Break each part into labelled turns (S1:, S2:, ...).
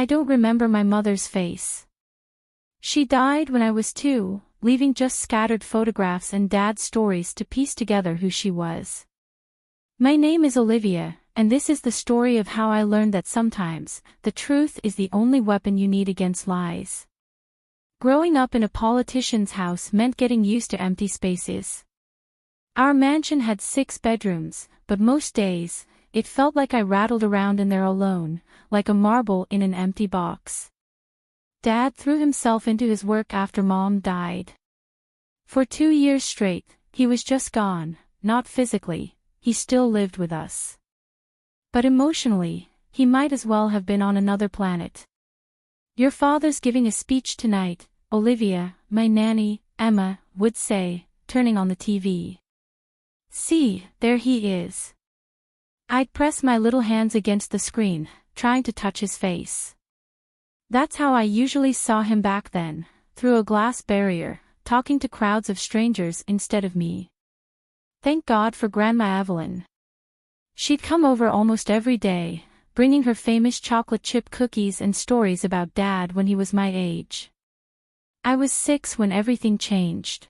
S1: I don't remember my mother's face. She died when I was 2, leaving just scattered photographs and Dad's stories to piece together who she was. My name is Olivia, and this is the story of how I learned that sometimes, the truth is the only weapon you need against lies. Growing up in a politician's house meant getting used to empty spaces. Our mansion had 6 bedrooms, but most days, it felt like I rattled around in there alone, like a marble in an empty box. Dad threw himself into his work after Mom died. For 2 years straight, he was just gone, not physically, he still lived with us. But emotionally, he might as well have been on another planet. Your father's giving a speech tonight, Olivia, my nanny, Emma, would say, turning on the TV. See, there he is. I'd press my little hands against the screen, trying to touch his face. That's how I usually saw him back then, through a glass barrier, talking to crowds of strangers instead of me. Thank God for Grandma Evelyn. She'd come over almost every day, bringing her famous chocolate chip cookies and stories about Dad when he was my age. I was 6 when everything changed.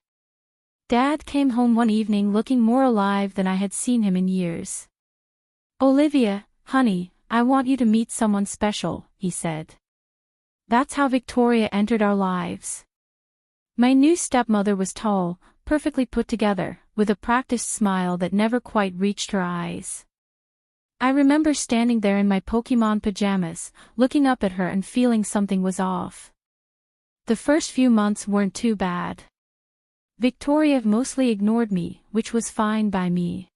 S1: Dad came home one evening looking more alive than I had seen him in years. Olivia, honey, I want you to meet someone special, he said. That's how Victoria entered our lives. My new stepmother was tall, perfectly put together, with a practiced smile that never quite reached her eyes. I remember standing there in my Pokemon pajamas, looking up at her and feeling something was off. The first few months weren't too bad. Victoria mostly ignored me, which was fine by me.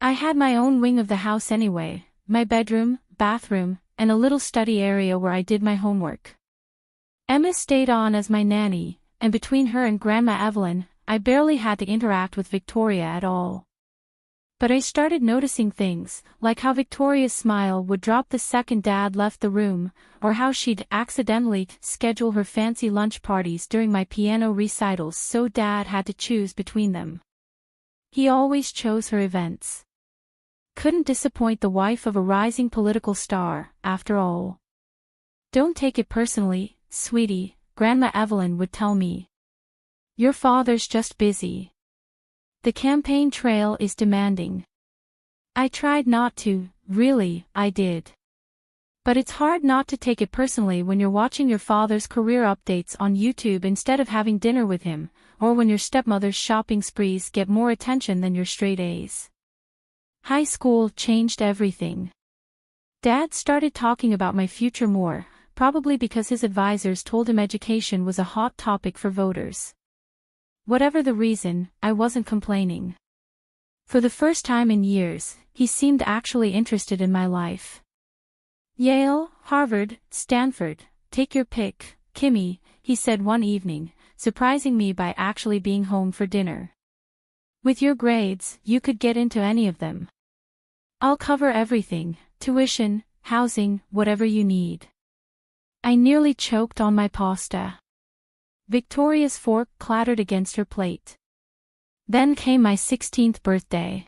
S1: I had my own wing of the house anyway, my bedroom, bathroom, and a little study area where I did my homework. Emma stayed on as my nanny, and between her and Grandma Evelyn, I barely had to interact with Victoria at all. But I started noticing things, like how Victoria's smile would drop the second Dad left the room, or how she'd accidentally schedule her fancy lunch parties during my piano recitals so Dad had to choose between them. He always chose her events. Couldn't disappoint the wife of a rising political star, after all. Don't take it personally, sweetie, Grandma Evelyn would tell me. Your father's just busy. The campaign trail is demanding. I tried not to, really, I did. But it's hard not to take it personally when you're watching your father's career updates on YouTube instead of having dinner with him, or when your stepmother's shopping sprees get more attention than your straight A's. High school changed everything. Dad started talking about my future more, probably because his advisors told him education was a hot topic for voters. Whatever the reason, I wasn't complaining. For the first time in years, he seemed actually interested in my life. Yale, Harvard, Stanford, take your pick, Kimmy, he said one evening, surprising me by actually being home for dinner. With your grades, you could get into any of them. I'll cover everything, tuition, housing, whatever you need. I nearly choked on my pasta. Victoria's fork clattered against her plate. Then came my 16th birthday.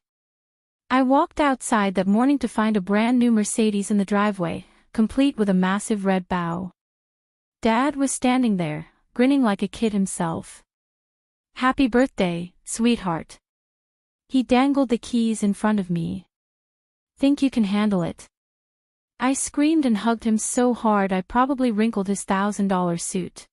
S1: I walked outside that morning to find a brand new Mercedes in the driveway, complete with a massive red bow. Dad was standing there, grinning like a kid himself. Happy birthday, sweetheart. He dangled the keys in front of me. Think you can handle it? I screamed and hugged him so hard I probably wrinkled his $1,000 suit.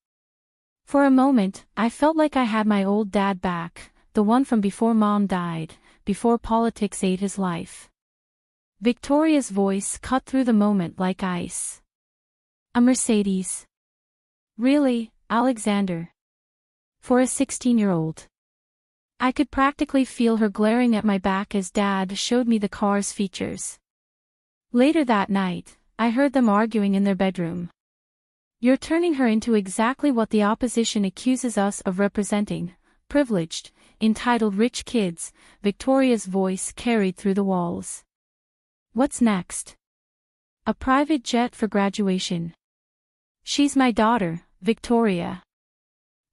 S1: For a moment, I felt like I had my old dad back, the one from before Mom died, before politics ate his life. Victoria's voice cut through the moment like ice. A Mercedes? Really, Alexander? For a 16-year-old. I could practically feel her glaring at my back as Dad showed me the car's features. Later that night, I heard them arguing in their bedroom. You're turning her into exactly what the opposition accuses us of representing, privileged, entitled rich kids, Victoria's voice carried through the walls. What's next? A private jet for graduation. She's my daughter, Victoria.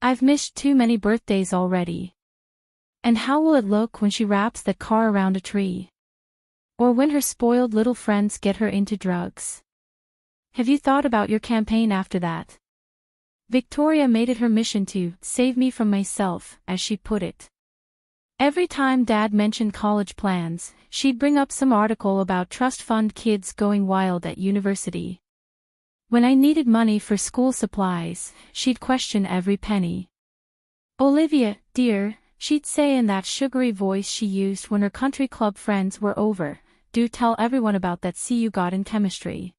S1: I've missed too many birthdays already. And how will it look when she wraps that car around a tree? Or when her spoiled little friends get her into drugs? Have you thought about your campaign after that? Victoria made it her mission to save me from myself, as she put it. Every time Dad mentioned college plans, she'd bring up some article about trust fund kids going wild at university. When I needed money for school supplies, she'd question every penny. Olivia, dear, she'd say in that sugary voice she used when her country club friends were over, do tell everyone about that C you got in chemistry.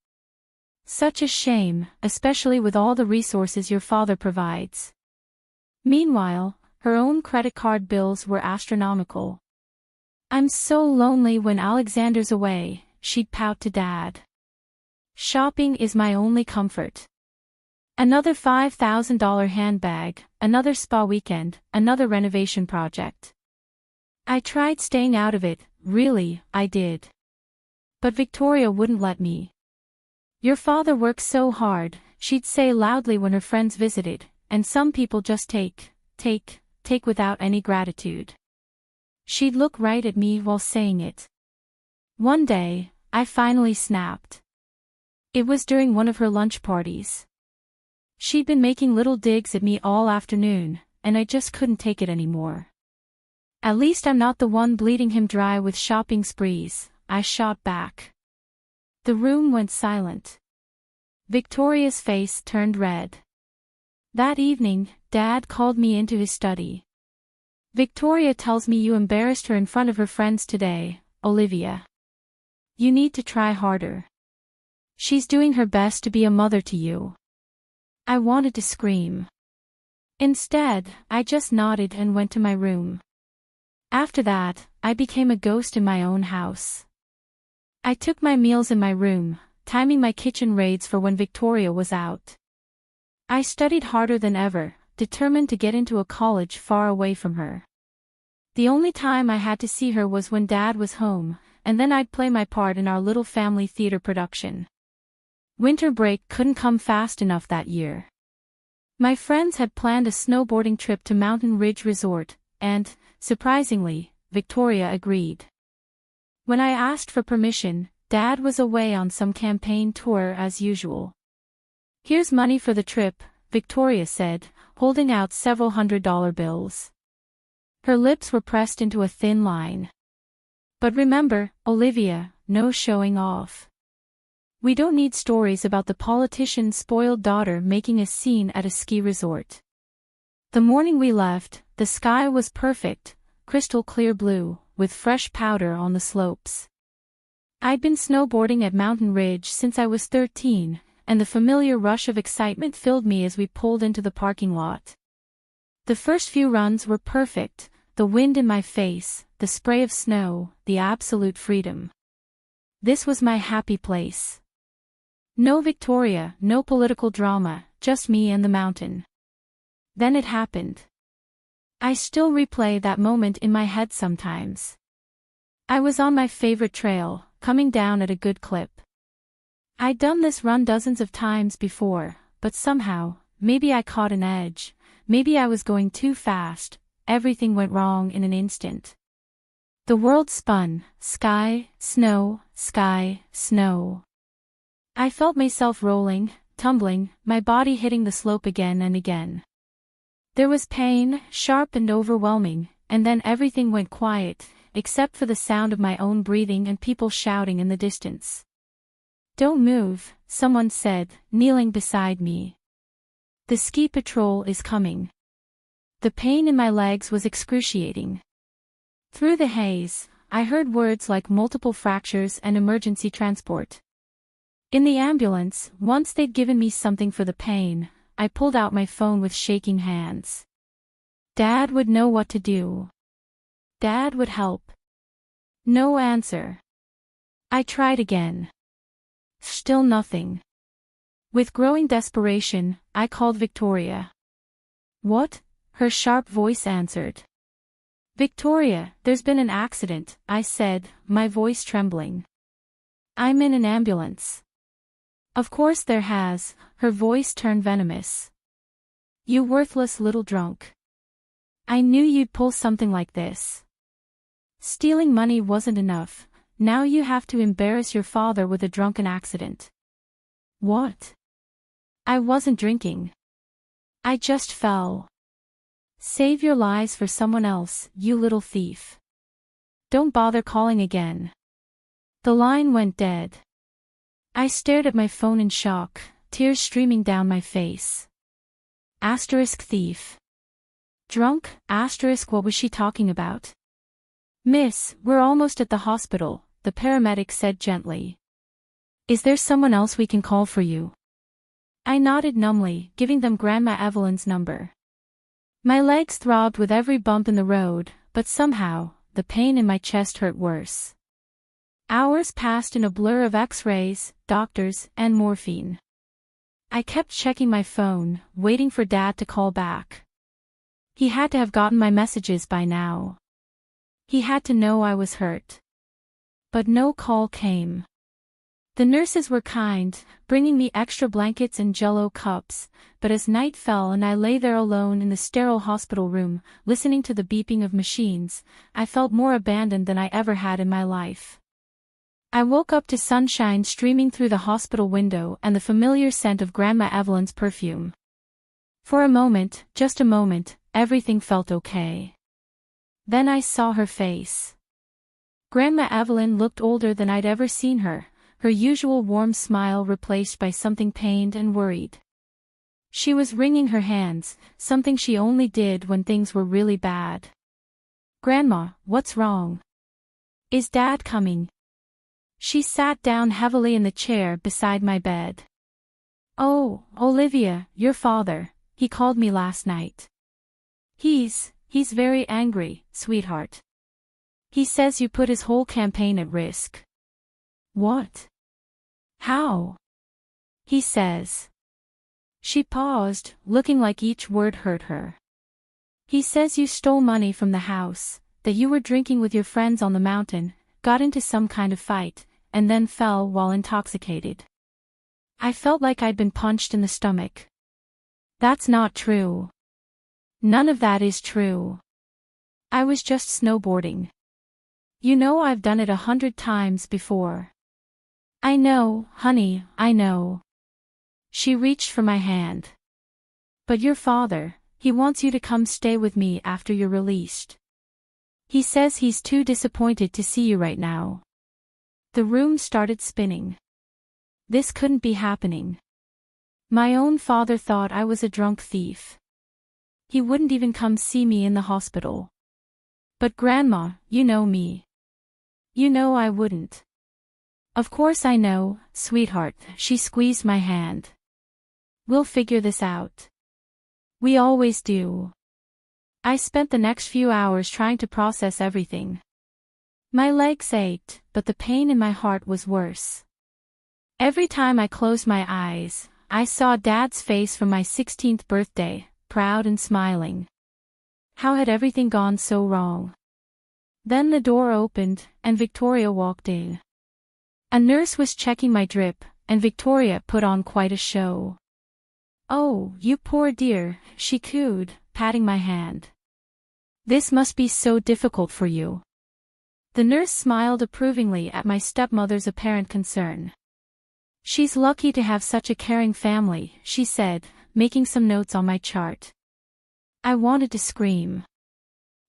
S1: Such a shame, especially with all the resources your father provides. Meanwhile, her own credit card bills were astronomical. I'm so lonely when Alexander's away, she'd pout to Dad. Shopping is my only comfort. Another $5,000 handbag, another spa weekend, another renovation project. I tried staying out of it, really, I did. But Victoria wouldn't let me. Your father works so hard, she'd say loudly when her friends visited, and some people just take without any gratitude. She'd look right at me while saying it. One day, I finally snapped. It was during one of her lunch parties. She'd been making little digs at me all afternoon, and I just couldn't take it anymore. At least I'm not the one bleeding him dry with shopping sprees, I shot back. The room went silent. Victoria's face turned red. That evening, Dad called me into his study. Victoria tells me you embarrassed her in front of her friends today, Olivia. You need to try harder. She's doing her best to be a mother to you. I wanted to scream. Instead, I just nodded and went to my room. After that, I became a ghost in my own house. I took my meals in my room, timing my kitchen raids for when Victoria was out. I studied harder than ever, determined to get into a college far away from her. The only time I had to see her was when Dad was home, and then I'd play my part in our little family theater production. Winter break couldn't come fast enough that year. My friends had planned a snowboarding trip to Mountain Ridge Resort, and, surprisingly, Victoria agreed. When I asked for permission, Dad was away on some campaign tour as usual. Here's money for the trip, Victoria said, holding out several $100 bills. Her lips were pressed into a thin line. But remember, Olivia, no showing off. We don't need stories about the politician's spoiled daughter making a scene at a ski resort. The morning we left, the sky was perfect, crystal clear blue, with fresh powder on the slopes. I'd been snowboarding at Mountain Ridge since I was 13, and the familiar rush of excitement filled me as we pulled into the parking lot. The first few runs were perfect, the wind in my face, the spray of snow, the absolute freedom. This was my happy place. No Victoria, no political drama, just me and the mountain. Then it happened. I still replay that moment in my head sometimes. I was on my favorite trail, coming down at a good clip. I'd done this run dozens of times before, but somehow, maybe I caught an edge, maybe I was going too fast, everything went wrong in an instant. The world spun, sky, snow, sky, snow. I felt myself rolling, tumbling, my body hitting the slope again and again. There was pain, sharp and overwhelming, and then everything went quiet, except for the sound of my own breathing and people shouting in the distance. Don't move, someone said, kneeling beside me. The ski patrol is coming. The pain in my legs was excruciating. Through the haze, I heard words like multiple fractures and emergency transport. In the ambulance, once they'd given me something for the pain, I pulled out my phone with shaking hands. Dad would know what to do. Dad would help. No answer. I tried again. Still nothing. With growing desperation, I called Victoria. What? Her sharp voice answered. Victoria, there's been an accident, I said, my voice trembling. I'm in an ambulance. Of course there has, her voice turned venomous. You worthless little drunk. I knew you'd pull something like this. Stealing money wasn't enough, now you have to embarrass your father with a drunken accident. What? I wasn't drinking. I just fell. Save your lies for someone else, you little thief. Don't bother calling again. The line went dead. I stared at my phone in shock, tears streaming down my face. Asterisk thief. Drunk, asterisk what was she talking about? Miss, we're almost at the hospital, the paramedic said gently. Is there someone else we can call for you? I nodded numbly, giving them Grandma Evelyn's number. My legs throbbed with every bump in the road, but somehow, the pain in my chest hurt worse. Hours passed in a blur of X-rays, doctors, and morphine. I kept checking my phone, waiting for Dad to call back. He had to have gotten my messages by now. He had to know I was hurt. But no call came. The nurses were kind, bringing me extra blankets and Jell-O cups, but as night fell and I lay there alone in the sterile hospital room, listening to the beeping of machines, I felt more abandoned than I ever had in my life. I woke up to sunshine streaming through the hospital window and the familiar scent of Grandma Evelyn's perfume. For a moment, just a moment, everything felt okay. Then I saw her face. Grandma Evelyn looked older than I'd ever seen her, her usual warm smile replaced by something pained and worried. She was wringing her hands, something she only did when things were really bad. Grandma, what's wrong? Is Dad coming? She sat down heavily in the chair beside my bed. Oh, Olivia, your father, he called me last night. He's very angry, sweetheart. He says you put his whole campaign at risk. What? How? He says. She paused, looking like each word hurt her. He says you stole money from the house, that you were drinking with your friends on the mountain, got into some kind of fight, and then fell while intoxicated. I felt like I'd been punched in the stomach. That's not true. None of that is true. I was just snowboarding. You know I've done it 100 times before. I know, honey, I know. She reached for my hand. But your father, he wants you to come stay with me after you're released. He says he's too disappointed to see you right now. The room started spinning. This couldn't be happening. My own father thought I was a drunk thief. He wouldn't even come see me in the hospital. But Grandma, you know me. You know I wouldn't. Of course I know, sweetheart, she squeezed my hand. We'll figure this out. We always do. I spent the next few hours trying to process everything. My legs ached, but the pain in my heart was worse. Every time I closed my eyes, I saw Dad's face from my 16th birthday, proud and smiling. How had everything gone so wrong? Then the door opened, and Victoria walked in. A nurse was checking my drip, and Victoria put on quite a show. Oh, you poor dear, she cooed, patting my hand. This must be so difficult for you. The nurse smiled approvingly at my stepmother's apparent concern. She's lucky to have such a caring family, she said, making some notes on my chart. I wanted to scream.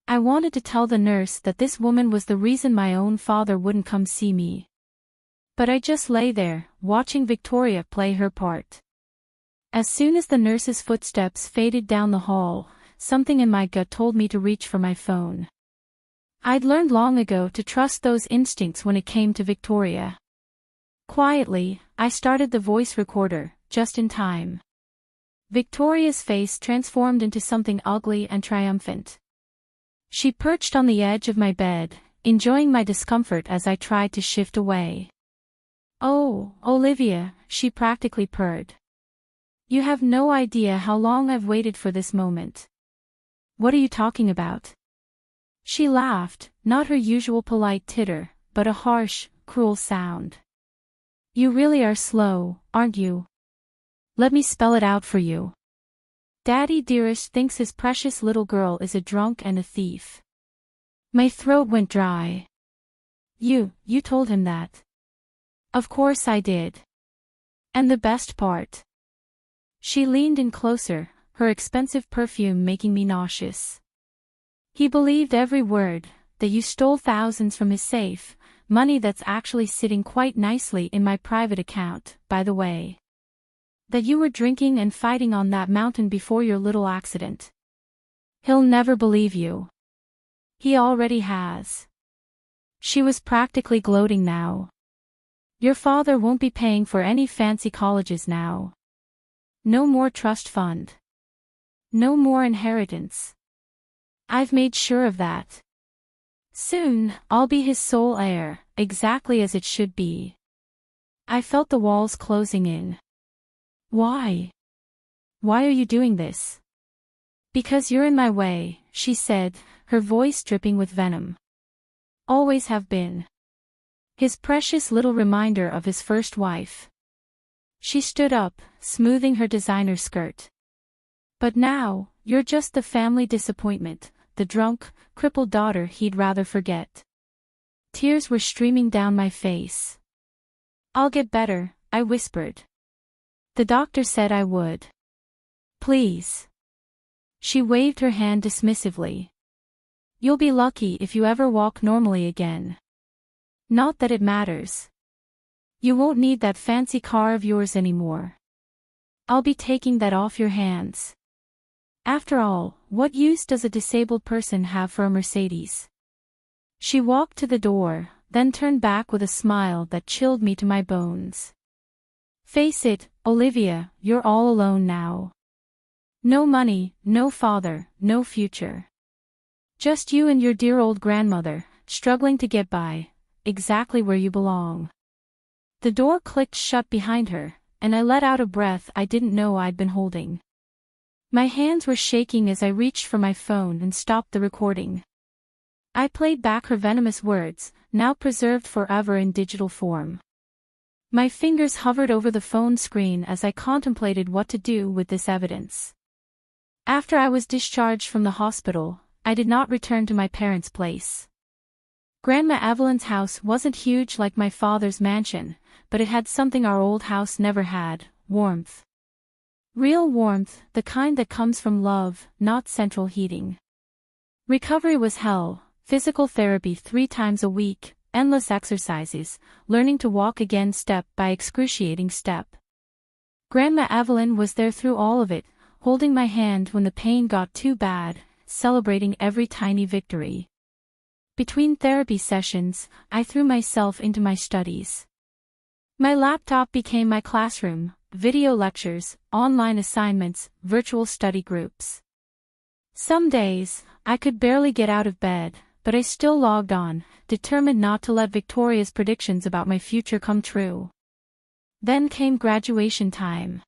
S1: I wanted to tell the nurse that this woman was the reason my own father wouldn't come see me. But I just lay there, watching Victoria play her part. As soon as the nurse's footsteps faded down the hall, something in my gut told me to reach for my phone. I'd learned long ago to trust those instincts when it came to Victoria. Quietly, I started the voice recorder, just in time. Victoria's face transformed into something ugly and triumphant. She perched on the edge of my bed, enjoying my discomfort as I tried to shift away. Oh, Olivia, she practically purred. You have no idea how long I've waited for this moment. What are you talking about? She laughed, not her usual polite titter, but a harsh, cruel sound. You really are slow, aren't you? Let me spell it out for you. Daddy dearest thinks his precious little girl is a drunk and a thief. My throat went dry. You told him that. Of course I did. And the best part. She leaned in closer, her expensive perfume making me nauseous. He believed every word, that you stole thousands from his safe, money that's actually sitting quite nicely in my private account, by the way. That you were drinking and fighting on that mountain before your little accident. He'll never believe you. He already has. She was practically gloating now. Your father won't be paying for any fancy colleges now. No more trust fund. No more inheritance. I've made sure of that. Soon, I'll be his sole heir, exactly as it should be. I felt the walls closing in. Why? Why are you doing this? Because you're in my way, she said, her voice dripping with venom. Always have been. His precious little reminder of his first wife. She stood up, smoothing her designer skirt. But now, you're just the family disappointment, the drunk, crippled daughter he'd rather forget. Tears were streaming down my face. I'll get better, I whispered. The doctor said I would. Please. She waved her hand dismissively. You'll be lucky if you ever walk normally again. Not that it matters. You won't need that fancy car of yours anymore. I'll be taking that off your hands. After all, what use does a disabled person have for a Mercedes? She walked to the door, then turned back with a smile that chilled me to my bones. Face it, Olivia, you're all alone now. No money, no father, no future. Just you and your dear old grandmother, struggling to get by, exactly where you belong. The door clicked shut behind her, and I let out a breath I didn't know I'd been holding. My hands were shaking as I reached for my phone and stopped the recording. I played back her venomous words, now preserved forever in digital form. My fingers hovered over the phone screen as I contemplated what to do with this evidence. After I was discharged from the hospital, I did not return to my parents' place. Grandma Evelyn's house wasn't huge like my father's mansion, but it had something our old house never had, warmth. Real warmth, the kind that comes from love, not central heating. Recovery was hell, physical therapy 3 times a week, endless exercises, learning to walk again step by excruciating step. Grandma Evelyn was there through all of it, holding my hand when the pain got too bad, celebrating every tiny victory. Between therapy sessions, I threw myself into my studies. My laptop became my classroom, video lectures, online assignments, virtual study groups. Some days, I could barely get out of bed, but I still logged on, determined not to let Victoria's predictions about my future come true. Then came graduation time.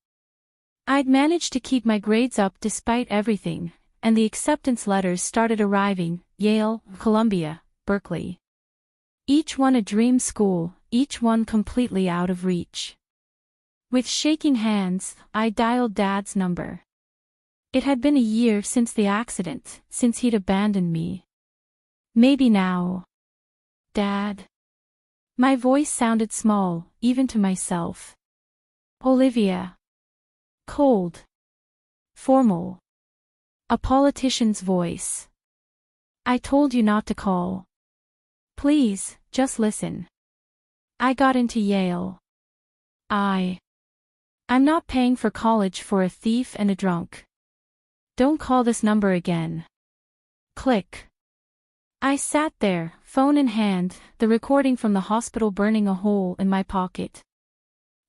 S1: I'd managed to keep my grades up despite everything, and the acceptance letters started arriving, Yale, Columbia, Berkeley. Each one a dream school, each one completely out of reach. With shaking hands, I dialed Dad's number. It had been a year since the accident, since he'd abandoned me. Maybe now. Dad. My voice sounded small, even to myself. Olivia. Cold. Formal. A politician's voice. I told you not to call. Please, just listen. I got into Yale. I'm not paying for college for a thief and a drunk. Don't call this number again. Click. I sat there, phone in hand, the recording from the hospital burning a hole in my pocket.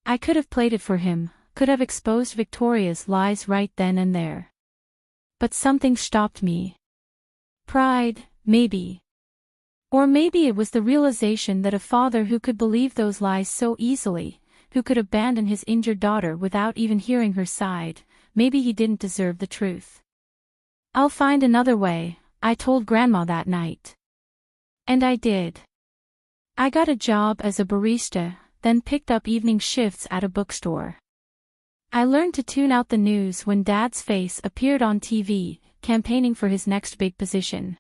S1: I could have played it for him, could have exposed Victoria's lies right then and there. But something stopped me. Pride, maybe. Or maybe it was the realization that a father who could believe those lies so easily, who could abandon his injured daughter without even hearing her side, maybe he didn't deserve the truth. I'll find another way, I told Grandma that night. And I did. I got a job as a barista, then picked up evening shifts at a bookstore. I learned to tune out the news when Dad's face appeared on TV, campaigning for his next big position.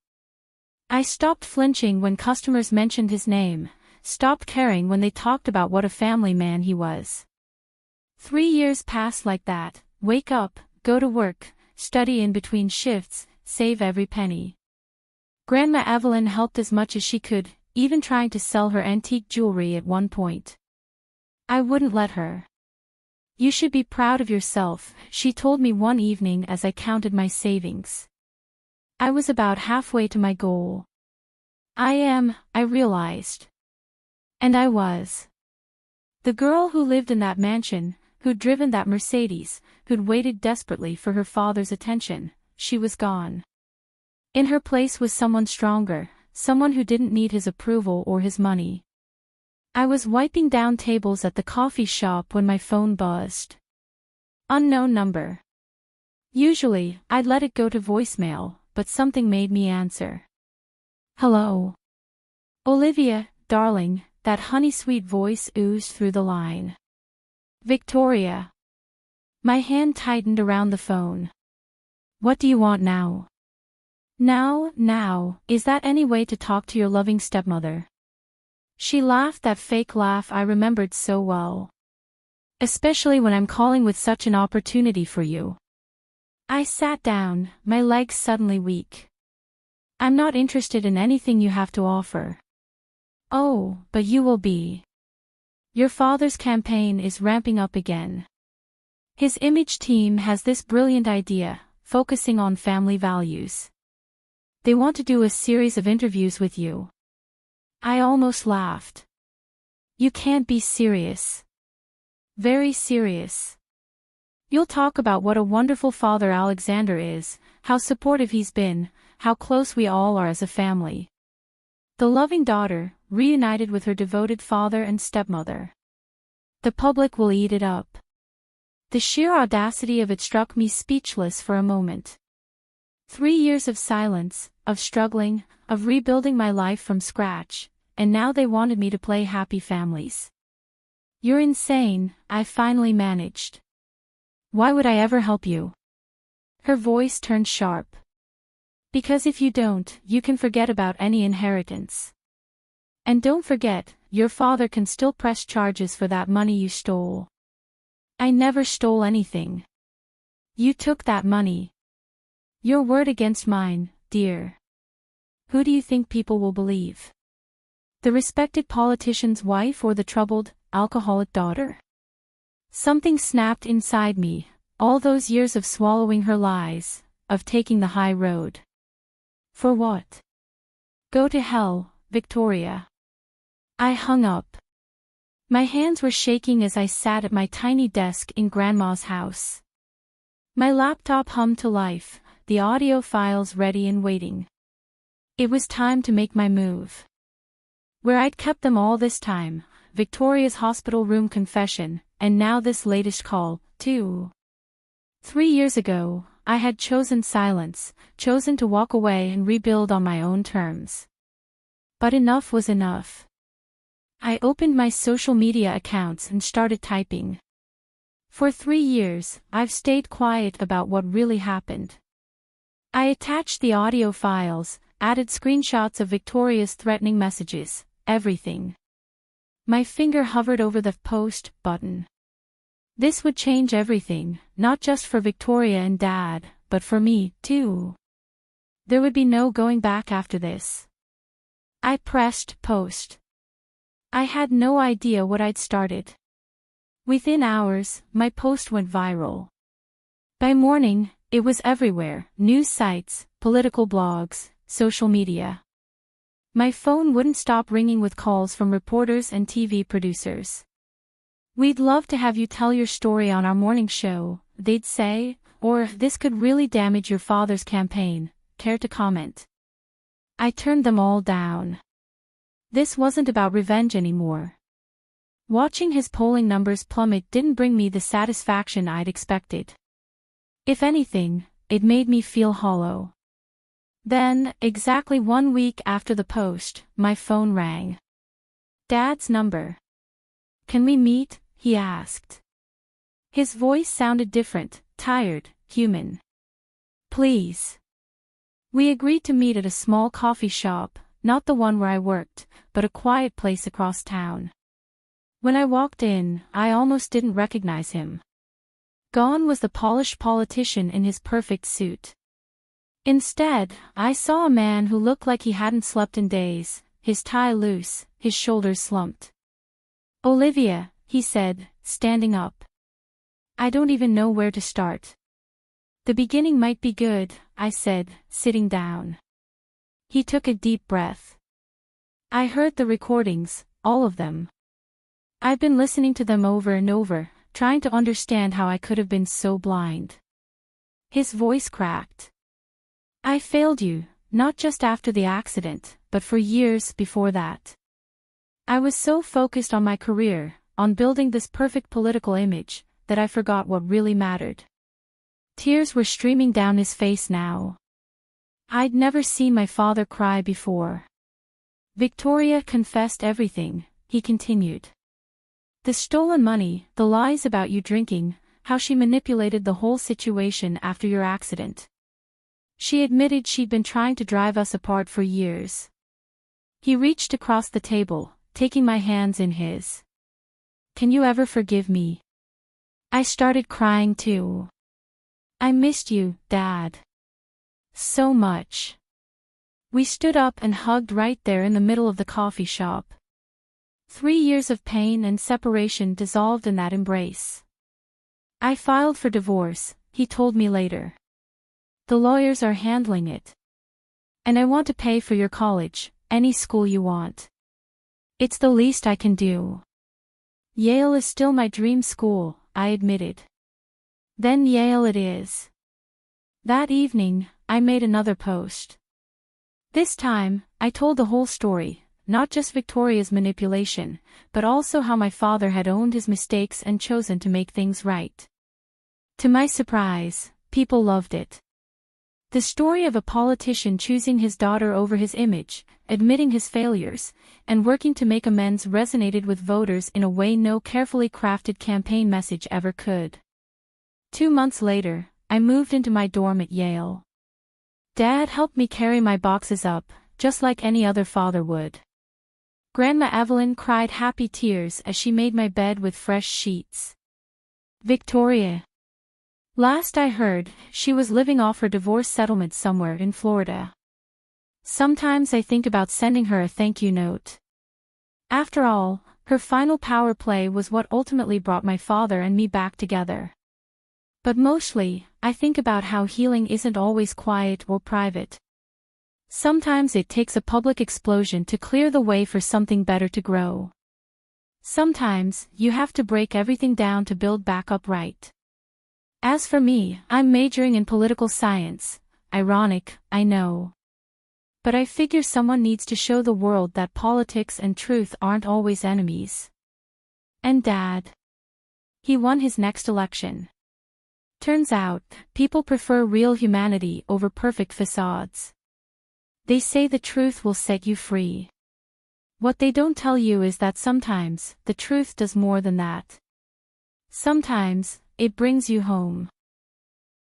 S1: I stopped flinching when customers mentioned his name, stopped caring when they talked about what a family man he was. 3 years passed like that. Wake up, go to work, study in between shifts, save every penny. Grandma Evelyn helped as much as she could, even trying to sell her antique jewelry at one point. I wouldn't let her. You should be proud of yourself, she told me one evening as I counted my savings. I was about halfway to my goal. I realized. And I was. The girl who lived in that mansion, who'd driven that Mercedes, who'd waited desperately for her father's attention, she was gone. In her place was someone stronger, someone who didn't need his approval or his money. I was wiping down tables at the coffee shop when my phone buzzed. Unknown number. Usually, I'd let it go to voicemail, but something made me answer. Hello. Olivia, darling, that honey-sweet voice oozed through the line. Victoria. My hand tightened around the phone. What do you want now? Now, is that any way to talk to your loving stepmother? She laughed that fake laugh I remembered so well. Especially when I'm calling with such an opportunity for you. I sat down, my legs suddenly weak. I'm not interested in anything you have to offer. Oh, but you will be. Your father's campaign is ramping up again. His image team has this brilliant idea, focusing on family values. They want to do a series of interviews with you. I almost laughed. You can't be serious. Very serious. You'll talk about what a wonderful father Alexander is, how supportive he's been, how close we all are as a family. The loving daughter, reunited with her devoted father and stepmother. The public will eat it up. The sheer audacity of it struck me speechless for a moment. 3 years of silence, of struggling, of rebuilding my life from scratch, and now they wanted me to play happy families. You're insane, I finally managed. Why would I ever help you? Her voice turned sharp. Because if you don't, you can forget about any inheritance. And don't forget, your father can still press charges for that money you stole. I never stole anything. You took that money. Your word against mine, dear. Who do you think people will believe? The respected politician's wife or the troubled, alcoholic daughter? Something snapped inside me, all those years of swallowing her lies, of taking the high road. For what? Go to hell, Victoria. I hung up. My hands were shaking as I sat at my tiny desk in Grandma's house. My laptop hummed to life, the audio files ready and waiting. It was time to make my move. Where I'd kept them all this time, Victoria's hospital room confession, and now this latest call, too. 3 years ago, I had chosen silence, chosen to walk away and rebuild on my own terms. But enough was enough. I opened my social media accounts and started typing. For 3 years, I've stayed quiet about what really happened. I attached the audio files, added screenshots of Victoria's threatening messages, everything. My finger hovered over the post button. This would change everything, not just for Victoria and Dad, but for me, too. There would be no going back after this. I pressed post. I had no idea what I'd started. Within hours, my post went viral. By morning, it was everywhere, news sites, political blogs, social media. My phone wouldn't stop ringing with calls from reporters and TV producers. We'd love to have you tell your story on our morning show, they'd say, or this could really damage your father's campaign, care to comment? I turned them all down. This wasn't about revenge anymore. Watching his polling numbers plummet didn't bring me the satisfaction I'd expected. If anything, it made me feel hollow. Then, exactly 1 week after the post, my phone rang. Dad's number. Can we meet? He asked. His voice sounded different, tired, human. Please. We agreed to meet at a small coffee shop, not the one where I worked, but a quiet place across town. When I walked in, I almost didn't recognize him. Gone was the polished politician in his perfect suit. Instead, I saw a man who looked like he hadn't slept in days, his tie loose, his shoulders slumped. "Olivia," he said, standing up. "I don't even know where to start." "The beginning might be good," I said, sitting down. He took a deep breath. "I heard the recordings, all of them. I've been listening to them over and over, trying to understand how I could have been so blind." His voice cracked. "I failed you, not just after the accident, but for years before that. I was so focused on my career, on building this perfect political image, that I forgot what really mattered." Tears were streaming down his face now. I'd never seen my father cry before. "Victoria confessed everything," he continued. "The stolen money, the lies about you drinking, how she manipulated the whole situation after your accident. She admitted she'd been trying to drive us apart for years." He reached across the table, taking my hands in his. "Can you ever forgive me?" I started crying too. "I missed you, Dad. So much." We stood up and hugged right there in the middle of the coffee shop. 3 years of pain and separation dissolved in that embrace. "I filed for divorce," he told me later. "The lawyers are handling it. And I want to pay for your college, any school you want. It's the least I can do." "Yale is still my dream school," I admitted. "Then Yale it is." That evening, I made another post. This time, I told the whole story, not just Victoria's manipulation, but also how my father had owned his mistakes and chosen to make things right. To my surprise, people loved it. The story of a politician choosing his daughter over his image, admitting his failures, and working to make amends resonated with voters in a way no carefully crafted campaign message ever could. 2 months later, I moved into my dorm at Yale. Dad helped me carry my boxes up, just like any other father would. Grandma Evelyn cried happy tears as she made my bed with fresh sheets. Victoria. Last I heard, she was living off her divorce settlement somewhere in Florida. Sometimes I think about sending her a thank you note. After all, her final power play was what ultimately brought my father and me back together. But mostly, I think about how healing isn't always quiet or private. Sometimes it takes a public explosion to clear the way for something better to grow. Sometimes, you have to break everything down to build back up right. As for me, I'm majoring in political science. Ironic, I know. But I figure someone needs to show the world that politics and truth aren't always enemies. And Dad. He won his next election. Turns out, people prefer real humanity over perfect facades. They say the truth will set you free. What they don't tell you is that sometimes, the truth does more than that. Sometimes, it brings you home.